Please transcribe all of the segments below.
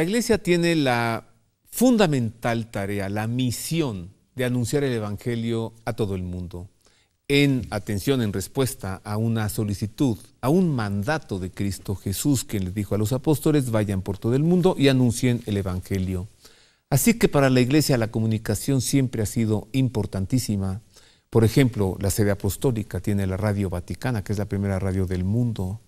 La Iglesia tiene la fundamental tarea, la misión de anunciar el Evangelio a todo el mundo, en respuesta a una solicitud, a un mandato de Cristo Jesús, quien les dijo a los apóstoles: vayan por todo el mundo y anuncien el Evangelio. Así que para la Iglesia la comunicación siempre ha sido importantísima. Por ejemplo, la sede apostólica tiene la Radio Vaticana, que es la primera radio del mundo,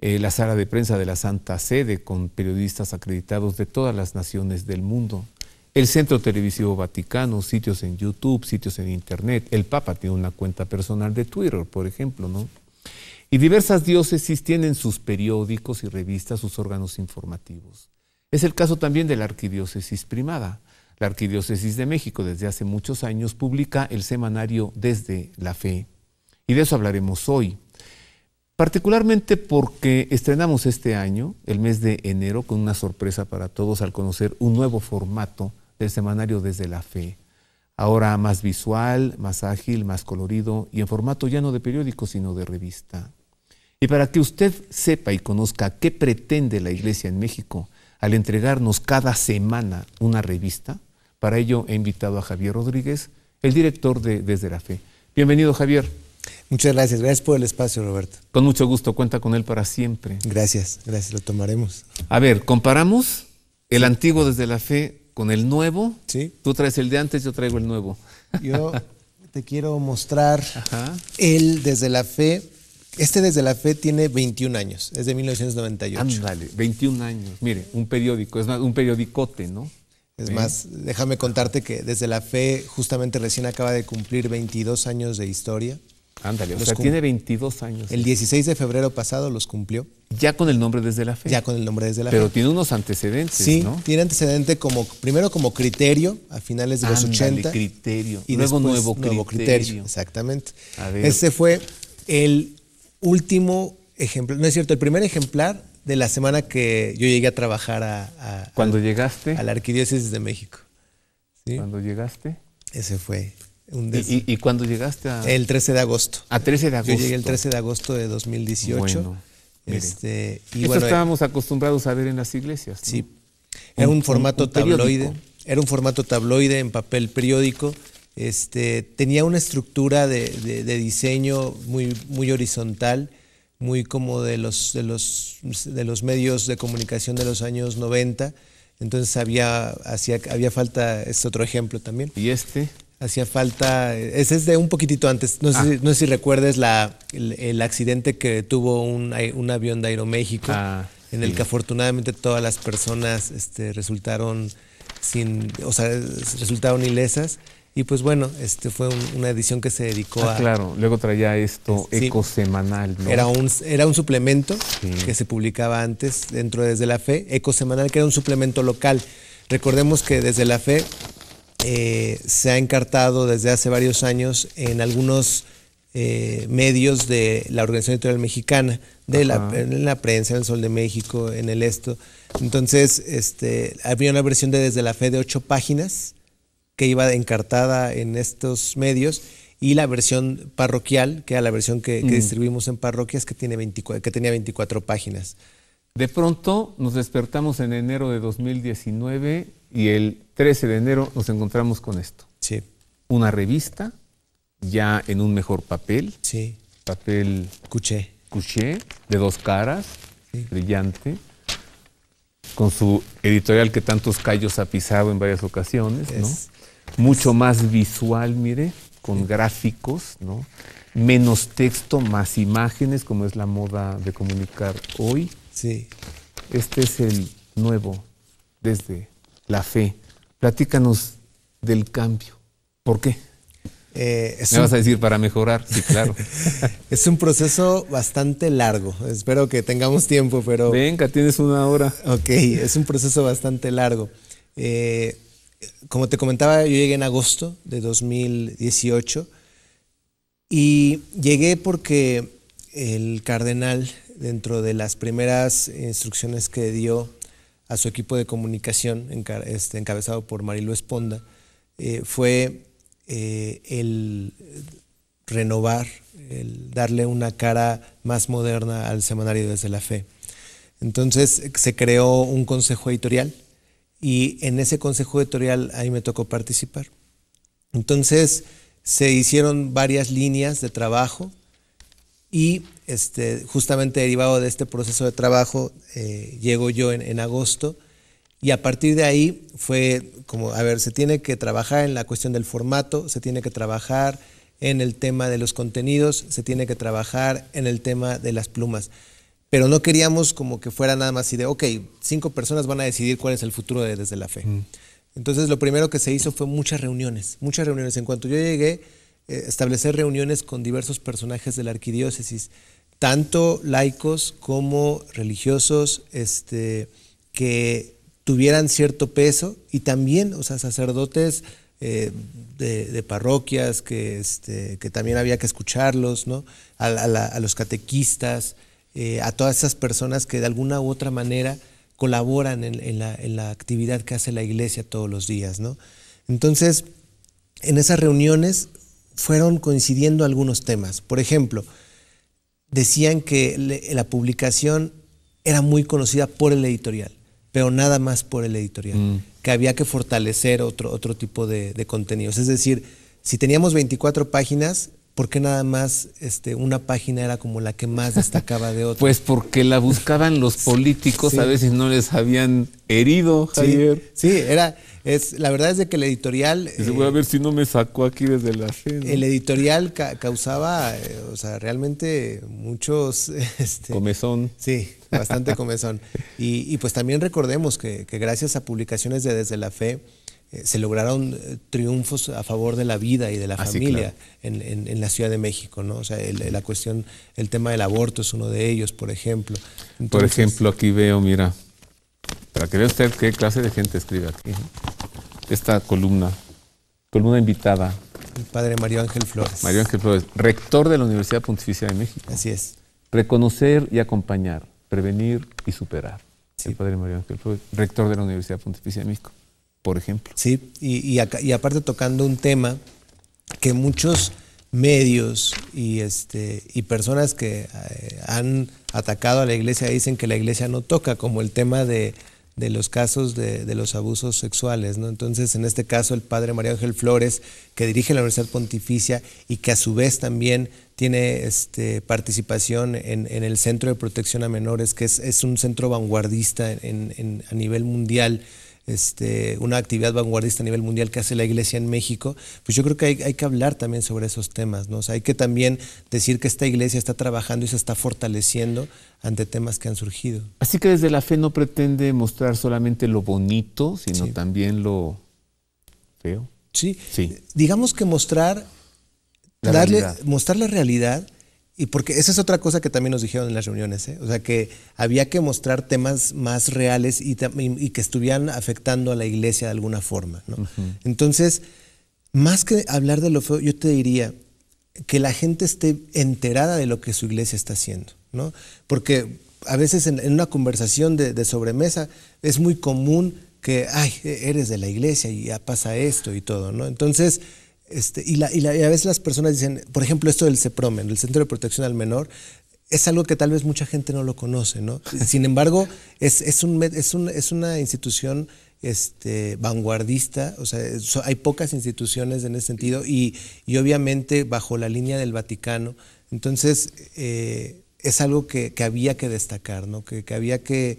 la sala de prensa de la Santa Sede, con periodistas acreditados de todas las naciones del mundo, el Centro Televisivo Vaticano, sitios en YouTube, sitios en Internet. El Papa tiene una cuenta personal de Twitter, por ejemplo, ¿no? Y diversas diócesis tienen sus periódicos y revistas, sus órganos informativos. Es el caso también de la Arquidiócesis Primada. La Arquidiócesis de México desde hace muchos años publica el semanario Desde la Fe. Y de eso hablaremos hoy. Particularmente porque estrenamos este año, el mes de enero, con una sorpresa para todos al conocer un nuevo formato del semanario Desde la Fe. Ahora más visual, más ágil, más colorido y en formato ya no de periódico sino de revista. Y para que usted sepa y conozca qué pretende la Iglesia en México al entregarnos cada semana una revista, para ello he invitado a Javier Rodríguez, el director de Desde la Fe. Bienvenido, Javier. Muchas gracias. Gracias por el espacio, Roberto. Con mucho gusto, cuenta con él para siempre. Gracias, lo tomaremos. A ver, comparamos el antiguo Desde la Fe con el nuevo. Sí. Tú traes el de antes, yo traigo el nuevo. Yo te quiero mostrar el Desde la Fe. Este Desde la Fe tiene 21 años, es de 1998. Ándale, 21 años. Mire, un periódico, es más, un periodicote, ¿no? Es más, déjame contarte que Desde la Fe justamente recién acaba de cumplir 22 años de historia. Ándale, o sea, tiene 22 años. El 16 de febrero pasado los cumplió. Ya con el nombre Desde la Fe. Ya con el nombre Desde la Fe. Pero tiene unos antecedentes, sí, ¿no? Tiene antecedente primero como Criterio, a finales de los 80. Criterio. Y luego después nuevo criterio. Exactamente. A ver. Ese fue el último ejemplar, no es cierto, el primer ejemplar de la semana que yo llegué a trabajar ¿Cuándo llegaste? A la Arquidiócesis de México. ¿Sí? ¿Cuándo llegaste? Ese fue ¿Y cuándo llegaste? El 13 de agosto. ¿A 13 de agosto? Yo llegué el 13 de agosto de 2018. Bueno, y esto estábamos acostumbrados a ver en las iglesias, ¿no? Sí. Era un formato tabloide. Era un formato tabloide en papel periódico. Tenía una estructura de diseño muy horizontal, muy como de los medios de comunicación de los años 90. Entonces había falta, es otro ejemplo también. ¿Y este? Hacía falta, ese es de un poquitito antes, no sé si recuerdes el accidente que tuvo un avión de Aeroméxico, en el que afortunadamente todas las personas resultaron resultaron ilesas. Y pues bueno, fue una edición que se dedicó a... Claro, luego traía esto, sí, Ecosemanal, ¿no? Era un suplemento que se publicaba antes dentro de Desde la Fe, Ecosemanal, que era un suplemento local. Recordemos que Desde la Fe se ha encartado desde hace varios años en algunos medios de la Organización Editorial Mexicana, en la prensa, en el Sol de México, en el Esto. Entonces, había una versión de Desde la Fe de 8 páginas, que iba encartada en estos medios, y la versión parroquial, que era la versión que distribuimos en parroquias, que tenía 24 páginas. De pronto nos despertamos en enero de 2019 y el 13 de enero nos encontramos con esto. Sí. Una revista, ya en un mejor papel. Sí. Papel Couché, de 2 caras, brillante, con su editorial que tantos callos ha pisado en varias ocasiones, ¿no? Mucho más visual, mire, con gráficos, ¿no? Menos texto, más imágenes, como es la moda de comunicar hoy. Sí. Este es el nuevo Desde la Fe. Platícanos del cambio. ¿Por qué? Me vas a decir para mejorar, sí, claro. Es un proceso bastante largo. Espero que tengamos tiempo, pero... Venga, tienes 1 hora. Ok, es un proceso bastante largo. Como te comentaba, yo llegué en agosto de 2018 y llegué porque el cardenal, dentro de las primeras instrucciones que dio a su equipo de comunicación, encabezado por Marilu Esponda, fue el renovar, el darle una cara más moderna al semanario Desde la Fe. Entonces se creó un consejo editorial y en ese consejo editorial ahí me tocó participar. Entonces se hicieron varias líneas de trabajo y justamente derivado de este proceso de trabajo llego yo en agosto, y a partir de ahí fue como, a ver, se tiene que trabajar en la cuestión del formato, se tiene que trabajar en el tema de los contenidos, se tiene que trabajar en el tema de las plumas. Pero no queríamos como que fuera nada más así de, ok, 5 personas van a decidir cuál es el futuro de Desde la Fe. Entonces lo primero que se hizo fue muchas reuniones. En cuanto yo llegué, establecer reuniones con diversos personajes de la arquidiócesis, tanto laicos como religiosos, que tuvieran cierto peso, y también, o sea, sacerdotes de parroquias que también había que escucharlos, ¿no? A los catequistas, a todas esas personas que de alguna u otra manera colaboran en la actividad que hace la iglesia todos los días, ¿no? Entonces, en esas reuniones fueron coincidiendo algunos temas. Por ejemplo, decían que la publicación era muy conocida por el editorial, pero nada más por el editorial, que había que fortalecer otro tipo de contenidos. Es decir, si teníamos 24 páginas, ¿por qué nada más una página era como la que más destacaba de otra? Pues porque la buscaban los políticos, sí. A veces no les habían herido, Javier. Sí, la verdad es de que el editorial... voy a ver si no me sacó aquí Desde la Fe, ¿no? El editorial causaba, o sea, realmente muchos... comezón. Sí, bastante comezón. Y pues también recordemos que gracias a publicaciones de Desde la Fe se lograron triunfos a favor de la vida y de la familia, claro, en la Ciudad de México, ¿no? O sea, la cuestión, el tema del aborto es uno de ellos, por ejemplo. Entonces, por ejemplo, aquí veo, mira, para que vea usted qué clase de gente escribe aquí. Esta columna invitada. El padre Mario Ángel Flores. Mario Ángel Flores, rector de la Universidad Pontificia de México. Así es. Reconocer y acompañar, prevenir y superar. Sí. El padre Mario Ángel Flores, rector de la Universidad Pontificia de México, por ejemplo. Sí, y aparte tocando un tema que muchos medios y personas que han atacado a la iglesia dicen que la iglesia no toca, como el tema de los casos de los abusos sexuales, ¿no? Entonces, en este caso, el padre Mario Ángel Flores, que dirige la Universidad Pontificia y que a su vez también tiene participación en el Centro de Protección a Menores, que es un centro vanguardista a nivel mundial, una actividad vanguardista a nivel mundial que hace la iglesia en México, pues yo creo que hay que hablar también sobre esos temas, ¿no? O sea, hay que también decir que esta iglesia está trabajando y se está fortaleciendo ante temas que han surgido. Así que Desde la Fe no pretende mostrar solamente lo bonito, sino también lo feo. Sí. Digamos que mostrar la realidad. Y porque esa es otra cosa que también nos dijeron en las reuniones, ¿eh? O sea, que había que mostrar temas más reales y que estuvieran afectando a la iglesia de alguna forma, ¿no? Entonces, más que hablar de lo feo, yo te diría que la gente esté enterada de lo que su iglesia está haciendo, ¿no? Porque a veces en una conversación de sobremesa es muy común que, ay, eres de la iglesia y ya pasa esto y todo, ¿no? Entonces... Y a veces las personas dicen, por ejemplo, esto del CEPROMEN, el Centro de Protección al Menor, es algo que tal vez mucha gente no lo conoce, ¿no? Sin embargo, es una institución vanguardista, o sea, hay pocas instituciones en ese sentido y obviamente bajo la línea del Vaticano. Entonces, es algo que había que destacar, ¿no? Que había que,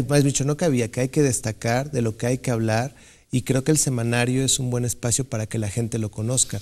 más dicho, no que había, que hay que destacar, de lo que hay que hablar. Y creo que el semanario es un buen espacio para que la gente lo conozca.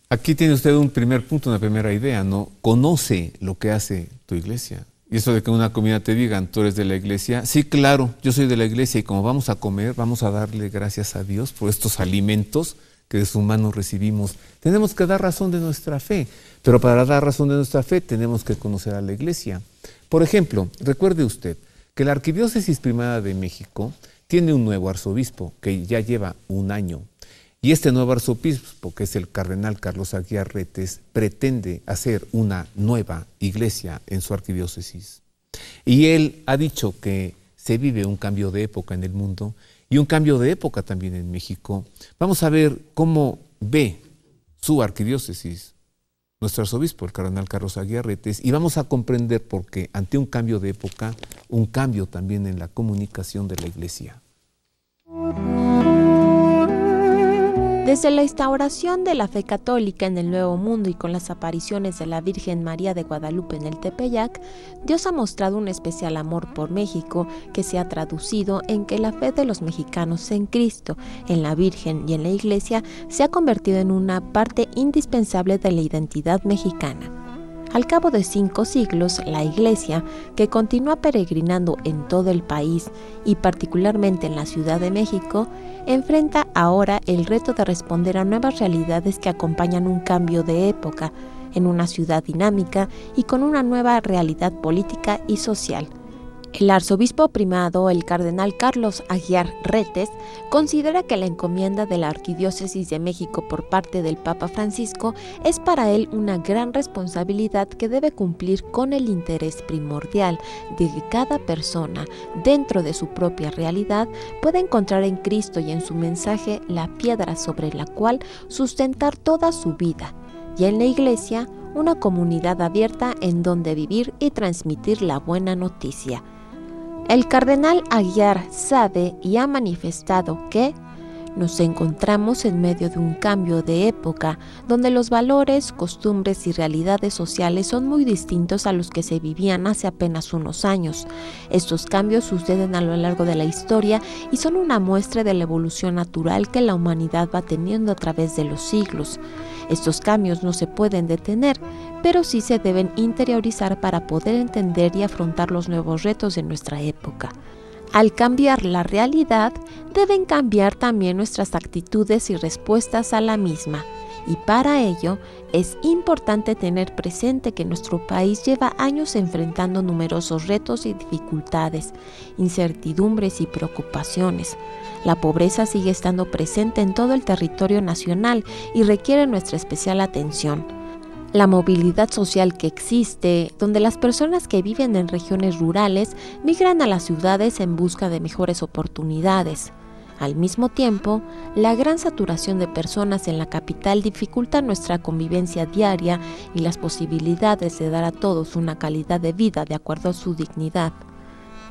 Aquí tiene usted un primer punto, una primera idea, ¿no? Conoce lo que hace tu iglesia. Y eso de que una comida te digan, tú eres de la iglesia. Sí, claro, yo soy de la iglesia y como vamos a comer, vamos a darle gracias a Dios por estos alimentos que de su mano recibimos. Tenemos que dar razón de nuestra fe, pero para dar razón de nuestra fe tenemos que conocer a la iglesia. Por ejemplo, recuerde usted que la Arquidiócesis Primada de México tiene un nuevo arzobispo que ya lleva un año. Y este nuevo arzobispo, que es el cardenal Carlos Aguiar Retes, pretende hacer una nueva iglesia en su arquidiócesis. Y él ha dicho que se vive un cambio de época en el mundo y un cambio de época también en México. Vamos a ver cómo ve su arquidiócesis nuestro arzobispo, el cardenal Carlos Aguiar Retes, y vamos a comprender por qué ante un cambio de época, un cambio también en la comunicación de la iglesia. Desde la instauración de la fe católica en el Nuevo Mundo y con las apariciones de la Virgen María de Guadalupe en el Tepeyac, Dios ha mostrado un especial amor por México que se ha traducido en que la fe de los mexicanos en Cristo, en la Virgen y en la Iglesia se ha convertido en una parte indispensable de la identidad mexicana. Al cabo de 5 siglos, la Iglesia, que continúa peregrinando en todo el país y particularmente en la Ciudad de México, enfrenta ahora el reto de responder a nuevas realidades que acompañan un cambio de época en una ciudad dinámica y con una nueva realidad política y social. El arzobispo primado, el cardenal Carlos Aguiar Retes, considera que la encomienda de la Arquidiócesis de México por parte del Papa Francisco es para él una gran responsabilidad que debe cumplir con el interés primordial de que cada persona, dentro de su propia realidad, pueda encontrar en Cristo y en su mensaje la piedra sobre la cual sustentar toda su vida, y en la Iglesia una comunidad abierta en donde vivir y transmitir la buena noticia. El cardenal Aguiar sabe y ha manifestado que nos encontramos en medio de un cambio de época donde los valores, costumbres y realidades sociales son muy distintos a los que se vivían hace apenas unos años. Estos cambios suceden a lo largo de la historia y son una muestra de la evolución natural que la humanidad va teniendo a través de los siglos. Estos cambios no se pueden detener, pero sí se deben interiorizar para poder entender y afrontar los nuevos retos de nuestra época. Al cambiar la realidad, deben cambiar también nuestras actitudes y respuestas a la misma. Y para ello, es importante tener presente que nuestro país lleva años enfrentando numerosos retos y dificultades, incertidumbres y preocupaciones. La pobreza sigue estando presente en todo el territorio nacional y requiere nuestra especial atención. La movilidad social que existe, donde las personas que viven en regiones rurales migran a las ciudades en busca de mejores oportunidades. Al mismo tiempo, la gran saturación de personas en la capital dificulta nuestra convivencia diaria y las posibilidades de dar a todos una calidad de vida de acuerdo a su dignidad.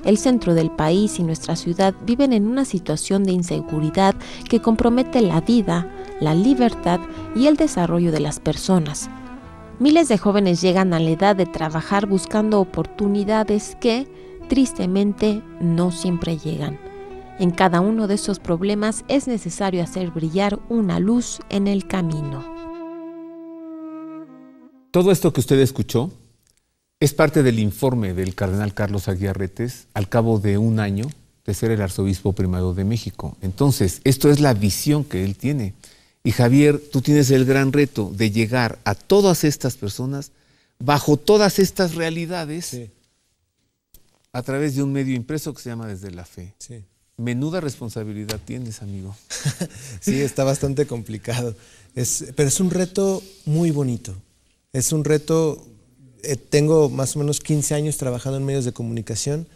El centro del país y nuestra ciudad viven en una situación de inseguridad que compromete la vida, la libertad y el desarrollo de las personas. Miles de jóvenes llegan a la edad de trabajar buscando oportunidades que, tristemente, no siempre llegan. En cada uno de estos problemas es necesario hacer brillar una luz en el camino. Todo esto que usted escuchó es parte del informe del cardenal Carlos Aguiar Retes al cabo de un año de ser el arzobispo primado de México. Entonces, esto es la visión que él tiene. Y Javier, tú tienes el gran reto de llegar a todas estas personas bajo todas estas realidades, sí, a través de un medio impreso que se llama Desde la Fe. Sí. Menuda responsabilidad tienes, amigo. Sí, está bastante complicado. Pero es un reto muy bonito. Es un reto, tengo más o menos 15 años trabajando en medios de comunicación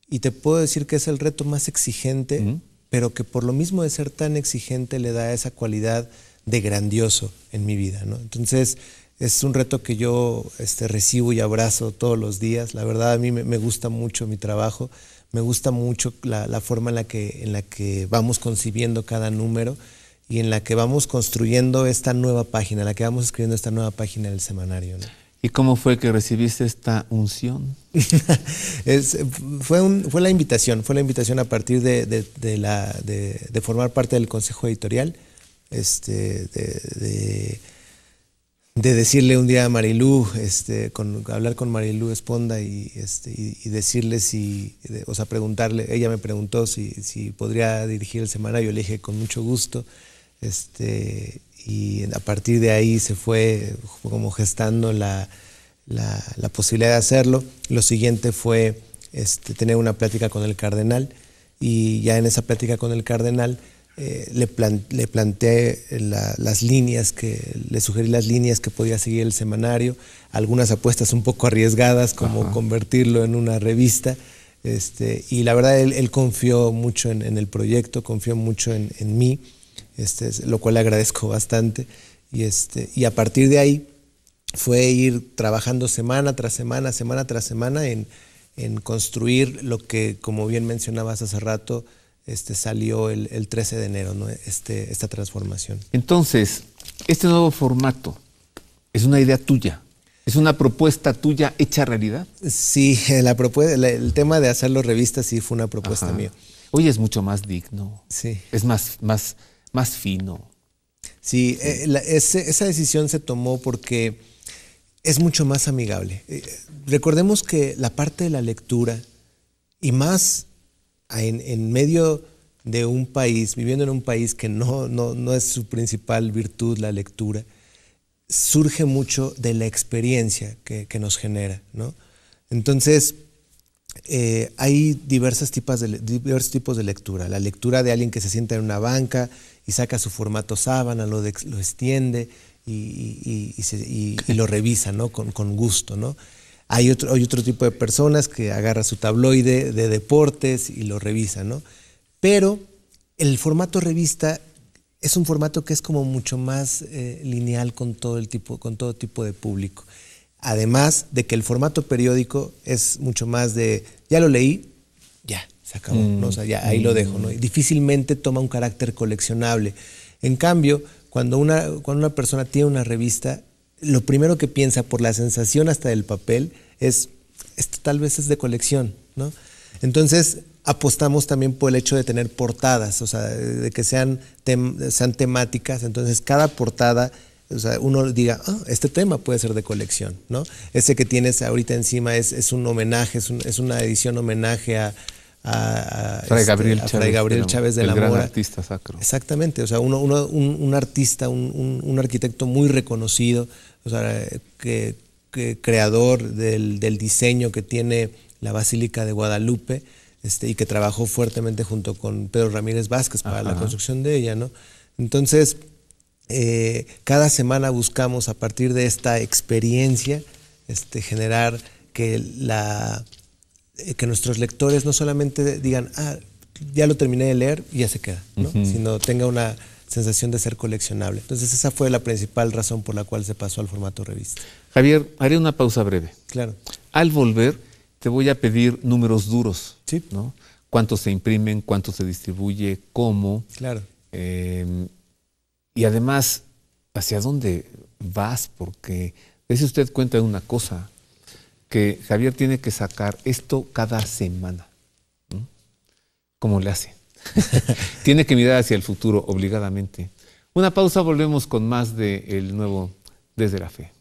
y te puedo decir que es el reto más exigente, pero que por lo mismo de ser tan exigente le da esa cualidad de grandioso en mi vida, ¿no? Entonces, es un reto que yo recibo y abrazo todos los días. La verdad, a mí me gusta mucho mi trabajo, me gusta mucho la forma en la que vamos concibiendo cada número y en la que vamos construyendo esta nueva página, en la que vamos escribiendo esta nueva página del semanario, ¿no? ¿Y cómo fue que recibiste esta unción? Fue la invitación a partir de formar parte del consejo editorial, de decirle un día a Marilú, hablar con Marilú Esponda y decirle preguntarle, ella me preguntó si podría dirigir el semanario, yo le dije con mucho gusto, y a partir de ahí se fue como gestando la posibilidad de hacerlo. Lo siguiente fue tener una plática con el cardenal, y ya en esa plática con el cardenal le planteé le sugerí las líneas que podía seguir el semanario, algunas apuestas un poco arriesgadas como convertirlo en una revista, y la verdad él confió mucho en el proyecto, confió mucho en mí, lo cual le agradezco bastante, y a partir de ahí fue ir trabajando semana tras semana en construir lo que, como bien mencionabas hace rato, salió el 13 de enero, ¿no? Esta transformación. Entonces, este nuevo formato es una idea tuya, es una propuesta tuya hecha realidad. Sí, el tema de hacerlo revista sí fue una propuesta mía. Hoy es mucho más digno, sí. Es más fino. Sí, esa decisión se tomó porque es mucho más amigable. Recordemos que la parte de la lectura, y más en medio de un país, viviendo en un país que no es su principal virtud la lectura, surge mucho de la experiencia que nos genera, ¿no? Entonces, hay diversos tipos de lectura. La lectura de alguien que se sienta en una banca y saca su formato sábana, lo extiende y lo revisa, ¿no? con gusto, ¿no? Hay otro tipo de personas que agarra su tabloide de deportes y lo revisa, ¿no? Pero el formato revista es un formato que es como mucho más lineal con todo tipo de público. Además de que el formato periódico es mucho más de, ya lo leí, ya, se acabó, ¿no? O sea, ya ahí lo dejo, ¿no? Y difícilmente toma un carácter coleccionable. En cambio, cuando una persona tiene una revista, lo primero que piensa por la sensación hasta del papel es, esto tal vez es de colección, ¿no? Entonces, apostamos también por el hecho de tener portadas, o sea, de que sean temáticas. Entonces, cada portada, o sea, uno diga, este tema puede ser de colección, ¿no? Ese que tienes ahorita encima es un homenaje, es una edición homenaje a Fray Gabriel Chávez de la Mora. El gran artista sacro. Exactamente, o sea, un artista, un arquitecto muy reconocido, o sea, que creador del diseño que tiene la Basílica de Guadalupe, y que trabajó fuertemente junto con Pedro Ramírez Vázquez para la construcción de ella, ¿no? Entonces, cada semana buscamos, a partir de esta experiencia, generar que nuestros lectores no solamente digan, ya lo terminé de leer y ya se queda, ¿no? Sino tenga una sensación de ser coleccionable. Entonces, esa fue la principal razón por la cual se pasó al formato revista. Javier, haré una pausa breve. Claro. Al volver, te voy a pedir números duros, sí, ¿no? Cuántos se imprimen, cuánto se distribuye, cómo. Claro. Y además, ¿hacia dónde vas? Porque si usted cuenta una cosa, que Javier tiene que sacar esto cada semana, ¿no? ¿Cómo le hace? Tiene que mirar hacia el futuro, obligadamente. Una pausa, volvemos con más de El Nuevo Desde la Fe.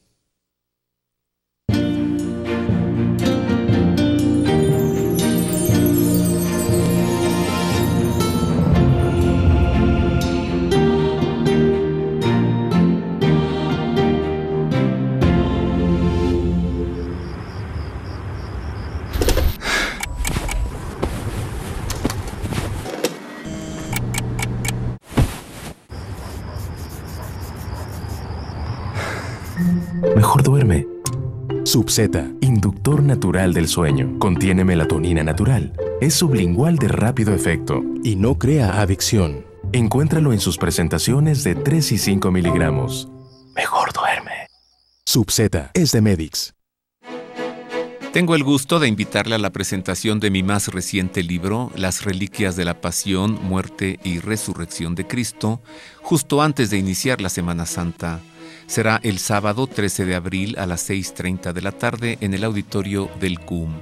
Mejor duerme. Subzeta, inductor natural del sueño. Contiene melatonina natural. Es sublingual de rápido efecto y no crea adicción. Encuéntralo en sus presentaciones de 3 y 5 miligramos. Mejor duerme. Subzeta es de Medix. Tengo el gusto de invitarle a la presentación de mi más reciente libro, Las Reliquias de la Pasión, Muerte y Resurrección de Cristo, justo antes de iniciar la Semana Santa. Será el sábado 13 de abril a las 6:30 de la tarde en el auditorio del CUM.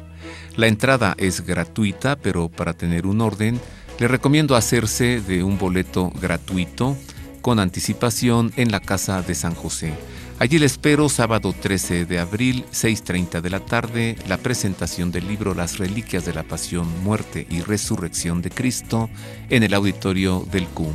La entrada es gratuita, pero para tener un orden, le recomiendo hacerse de un boleto gratuito con anticipación en la Casa de San José. Allí le espero sábado 13 de abril, 6:30 de la tarde, la presentación del libro Las Reliquias de la Pasión, Muerte y Resurrección de Cristo en el auditorio del CUM.